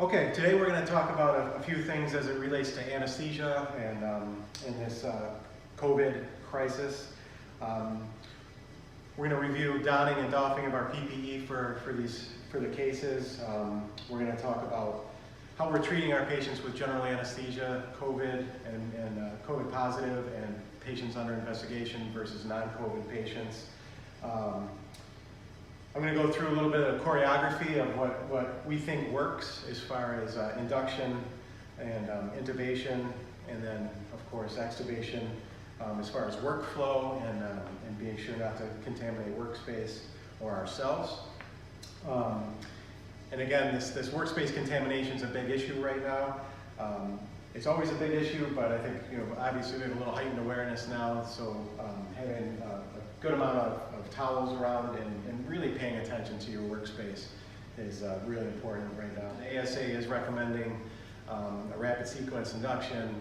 Okay, today we're going to talk about a few things as it relates to anesthesia and in this COVID crisis. We're going to review donning and doffing of our PPE for the cases. We're going to talk about how we're treating our patients with general anesthesia, COVID and COVID positive, and patients under investigation versus non-COVID patients. I'm going to go through a little bit of choreography of what we think works as far as induction and intubation, and then of course extubation as far as workflow and being sure not to contaminate workspace or ourselves. And again, this workspace contamination is a big issue right now. It's always a big issue, but I think obviously we have a little heightened awareness now, so having a good amount of towels around and really paying attention to your workspace is really important right now. The ASA is recommending a rapid sequence induction,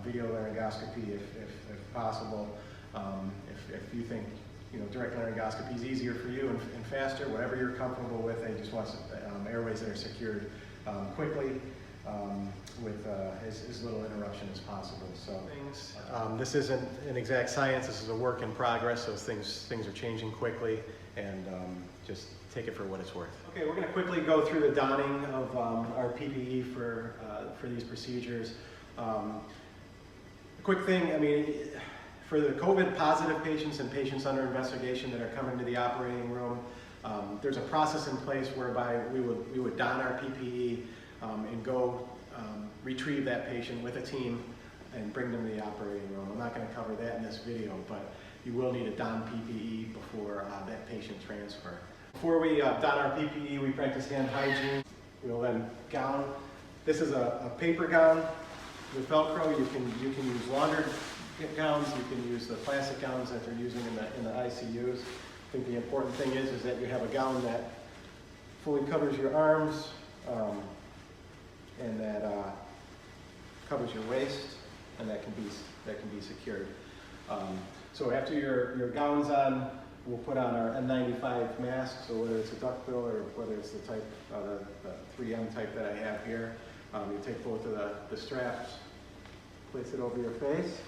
video laryngoscopy if possible. If you think direct laryngoscopy is easier for you and faster, whatever you're comfortable with. They just want airways that are secured quickly with as little interruption as possible. So this isn't an exact science. This is a work in progress. So things are changing quickly, and just take it for what it's worth. Okay, we're going to quickly go through the donning of our PPE for these procedures. A quick thing, for the COVID positive patients and patients under investigation that are coming to the operating room, there's a process in place whereby we would don our PPE and go retrieve that patient with a team and bring them to the operating room. I'm not going to cover that in this video, but you will need to don PPE before that patient transfer. Before we don our PPE, we practice hand hygiene. We'll then gown. This is a paper gown with Velcro. You can use laundered gowns. You can use the plastic gowns that they're using in the ICUs. I think the important thing is that you have a gown that fully covers your arms and that covers your waist, and that can be secured. So after your gown's on, we'll put on our N95 mask. So whether it's a duckbill or whether it's the type, the 3M type that I have here, you take both of the straps, place it over your face.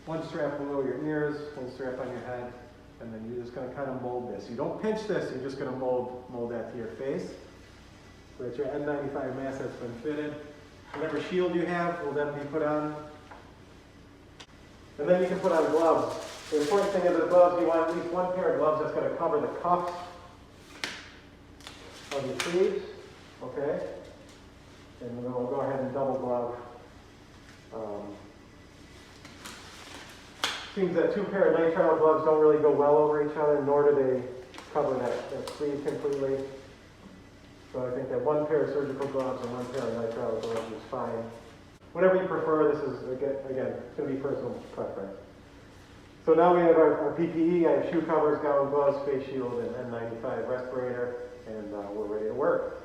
One strap below your ears, one strap on your head, and then you're just going to kind of mold this. You don't pinch this, you're just going to mold that to your face. So that's your N95 mask that's been fitted. Whatever shield you have will then be put on. And then you can put on gloves. The important thing is the gloves, you want at least one pair of gloves that's going to cover the cuffs of your sleeves, okay? And then we'll go ahead and double glove. Seems that two pair of nitrile gloves don't really go well over each other, nor do they cover that sleeve completely. So I think that one pair of surgical gloves and one pair of nitrile gloves is fine. Whatever you prefer, this is, again, it's going to be personal preference. So now we have our PPE. I have shoe covers, gown, gloves, face shield, and N95 respirator, and we're ready to work.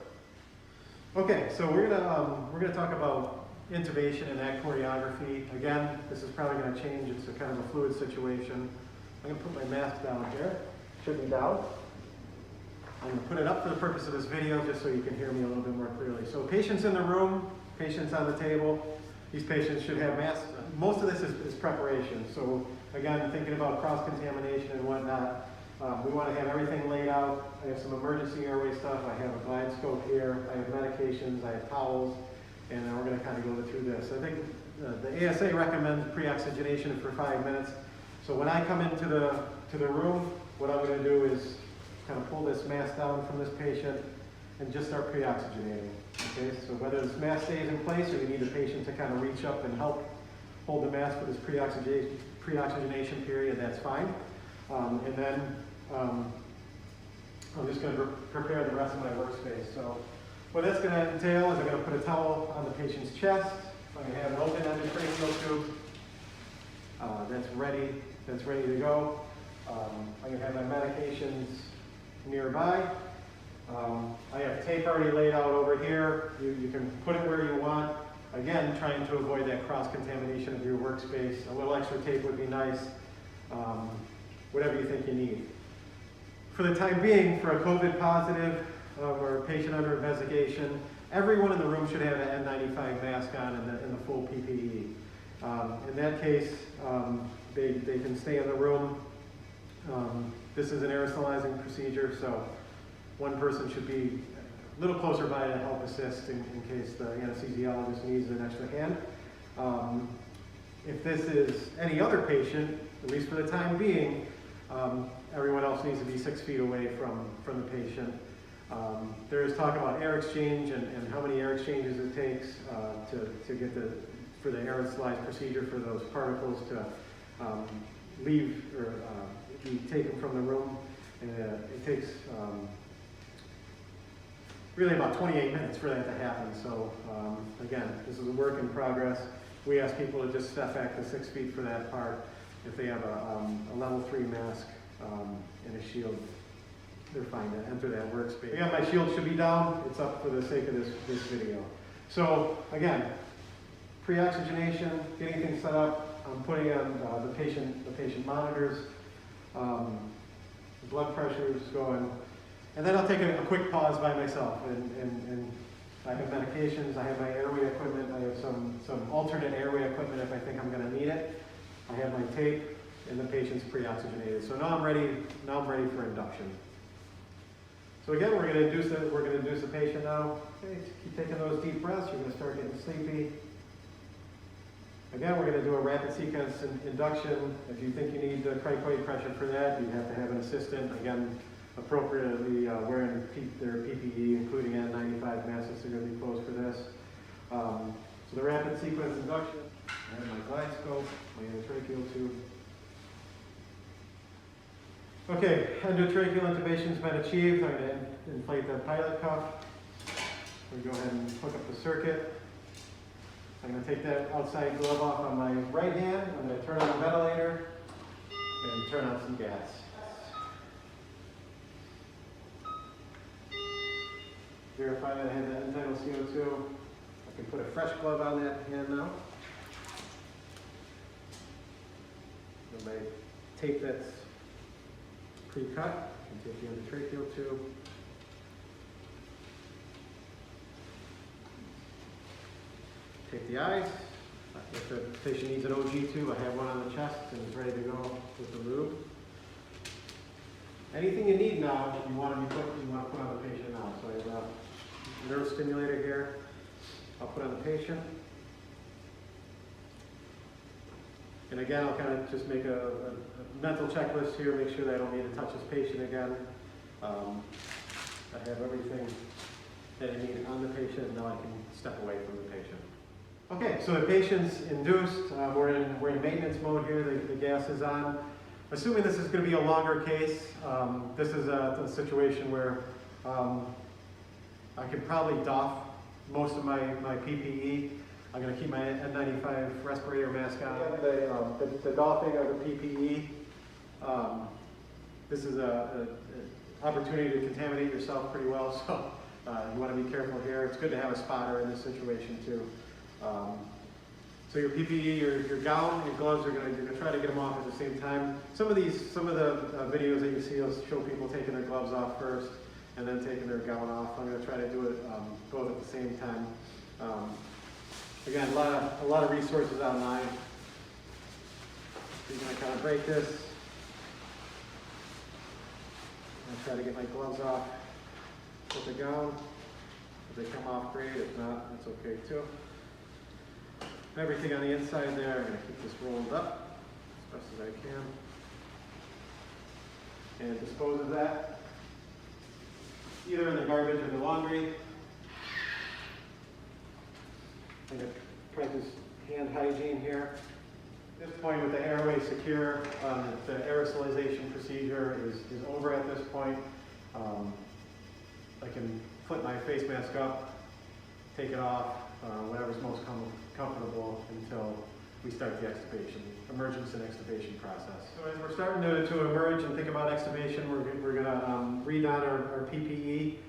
Okay, so we're gonna talk about intubation and that choreography. Again, this is probably going to change. It's a kind of a fluid situation. I'm going to put my mask down here. Should be down. I'm going to put it up for the purpose of this video just so you can hear me a little bit more clearly. So patients in the room, patients on the table, these patients should have masks. Most of this is preparation. So again, thinking about cross-contamination and whatnot, we want to have everything laid out. I have some emergency airway stuff. I have a glide scope here. I have medications. I have towels. And then we're going to kind of go through this. I think the ASA recommends pre-oxygenation for 5 minutes. So when I come into the room, what I'm going to do is kind of pull this mask down from this patient and just start pre-oxygenating. Okay, so whether this mask stays in place or you need the patient to kind of reach up and help hold the mask for this pre-oxygenation period, that's fine. And then I'm just going to prepare the rest of my workspace. So what that's going to entail is I'm going to put a towel on the patient's chest. I'm going to have an open-ended cranial tube that's ready to go. I'm going to have my medications nearby. I have tape already laid out over here. You can put it where you want. Again, trying to avoid that cross-contamination of your workspace. A little extra tape would be nice. Whatever you think you need. For the time being, for a COVID positive, or patient under investigation, everyone in the room should have an N95 mask on and the full PPE. In that case, they can stay in the room. This is an aerosolizing procedure, so one person should be a little closer by to help assist in case the anesthesiologist needs an extra hand. If this is any other patient, at least for the time being, everyone else needs to be 6 feet away from the patient. There is talk about air exchange and how many air exchanges it takes to get for the aerosolized procedure for those particles to leave or be taken from the room. And it takes really about 28 minutes for that to happen. So again, this is a work in progress. We ask people to just step back to 6 feet for that part. If they have a level 3 mask and a shield, they're fine to enter that workspace. Again, my shield should be down. It's up for the sake of this video. So again, pre-oxygenation, getting things set up. I'm putting on the patient monitors. The blood pressure is going. And then I'll take a quick pause by myself. And I have medications, I have my airway equipment, I have some alternate airway equipment if I think I'm going to need it. I have my tape, and the patient's pre-oxygenated. So now I'm ready for induction. So again, we're going to induce the patient now. Okay, keep taking those deep breaths. You're going to start getting sleepy. Again, we're going to do a rapid sequence induction. If you think you need cricoid pressure for that, you have to have an assistant. Again, appropriately wearing their PPE, including N95 masks. They're going to be closed for this. So the rapid sequence induction. I have my glide scope, my endotracheal tube. Okay, endotracheal intubation's been achieved. I'm going to inflate that pilot cuff. We go ahead and hook up the circuit. I'm going to take that outside glove off on my right hand. I'm going to turn on the ventilator and turn on some gas. Verify that I have that end-tidal CO2. I can put a fresh glove on that hand now. And my tape that's pre-cut, I can take the endotracheal tube. Take the eyes. If the patient needs an OG tube, I have one on the chest and it's ready to go with the lube. Anything you need now, you want to put on the patient now. So I have a nerve stimulator here. I'll put on the patient. And again, I'll kind of just make a mental checklist here, make sure that I don't need to touch this patient again. I have everything that I need on the patient, now I can step away from the patient. Okay, so the patient's induced. We're in maintenance mode here. The gas is on. Assuming this is going to be a longer case, this is a situation where I could probably doff most of my PPE. I'm going to keep my N95 respirator mask on. The doffing of the PPE. This is an opportunity to contaminate yourself pretty well, so you want to be careful here. It's good to have a spotter in this situation too. So your PPE, your gown, your gloves, you're going to try to get them off at the same time. Some of the videos that you see will show people taking their gloves off first and then taking their gown off. I'm going to try to do it both at the same time. Again, a lot of resources online. You're going to kind of break this. I'm going to try to get my gloves off with the gown. If they come off, great. If not, that's okay too. Everything on the inside there, I'm going to keep this rolled up as best as I can. And dispose of that either in the garbage or the laundry. I'm going to practice hand hygiene here. At this point with the airway secure, the aerosolization procedure is over at this point. I can flip my face mask up, take it off, whatever's most comfortable until we start the extubation, emergence and extubation process. So as we're starting to emerge and think about extubation, we're going to read on our PPE.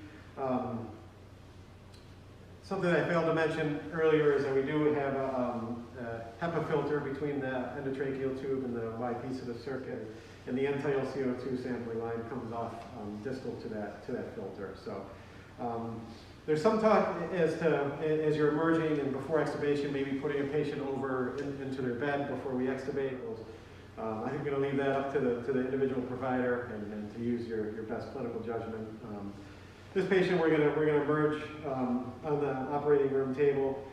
Something I failed to mention earlier is that we do have a HEPA filter between the endotracheal tube and the wide piece of the circuit, and the end-tidal CO2 sampling line comes off distal to that filter. So There's some talk as you're emerging and before extubation, maybe putting a patient over into their bed before we extubate. I think we're going to leave that up to the individual provider and to use your best clinical judgment. This patient we're going to emerge on the operating room table.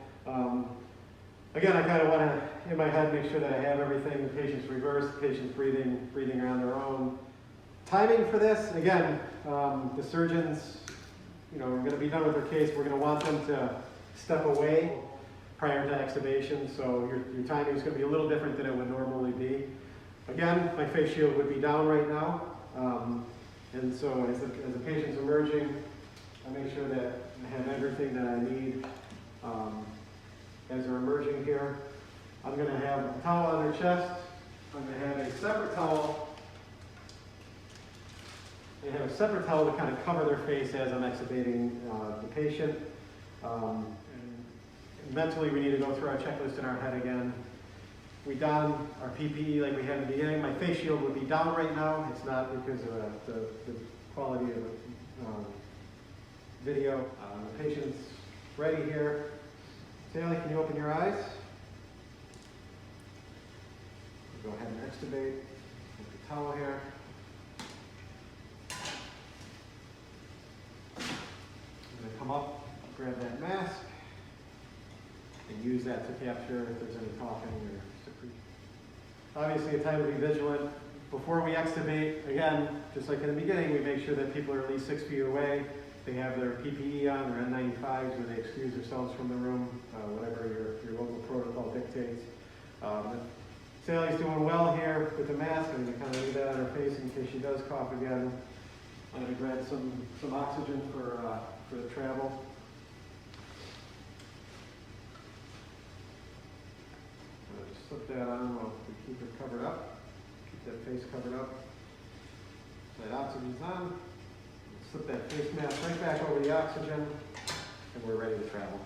Again, I kind of want to, in my head, make sure that I have everything. The patient's reversed, the patient's breathing on their own. Timing for this, again, the surgeons, we're going to be done with their case. We're going to want them to step away prior to extubation, so your timing is going to be a little different than it would normally be. Again, my face shield would be down right now, and so as the patient's emerging, I make sure that I have everything that I need as they're emerging here. I'm going to have a towel on their chest. I'm going to have a separate towel. They have a separate towel to kind of cover their face as I'm extubating the patient. And mentally, we need to go through our checklist in our head again. We don our PPE like we had in the beginning. My face shield would be down right now. It's not because of the quality of the video. The patient's ready here. Sally, can you open your eyes? We'll go ahead and extubate with the towel here. I'm going to come up, grab that mask, and use that to capture if there's any coughing or secretion. Obviously, a time to be vigilant. Before we extubate, again, just like in the beginning, we make sure that people are at least 6 feet away. They have their PPE on, their N95s, when they excuse themselves from the room, whatever your local protocol dictates. Sally's doing well here with the mask. I'm going to kind of leave that on her face in case she does cough again. I'm going to grab some oxygen for the travel. Just slip that on while we keep it covered up. Keep that face covered up. That oxygen's on. Slip that face mask right back over the oxygen, and we're ready to travel.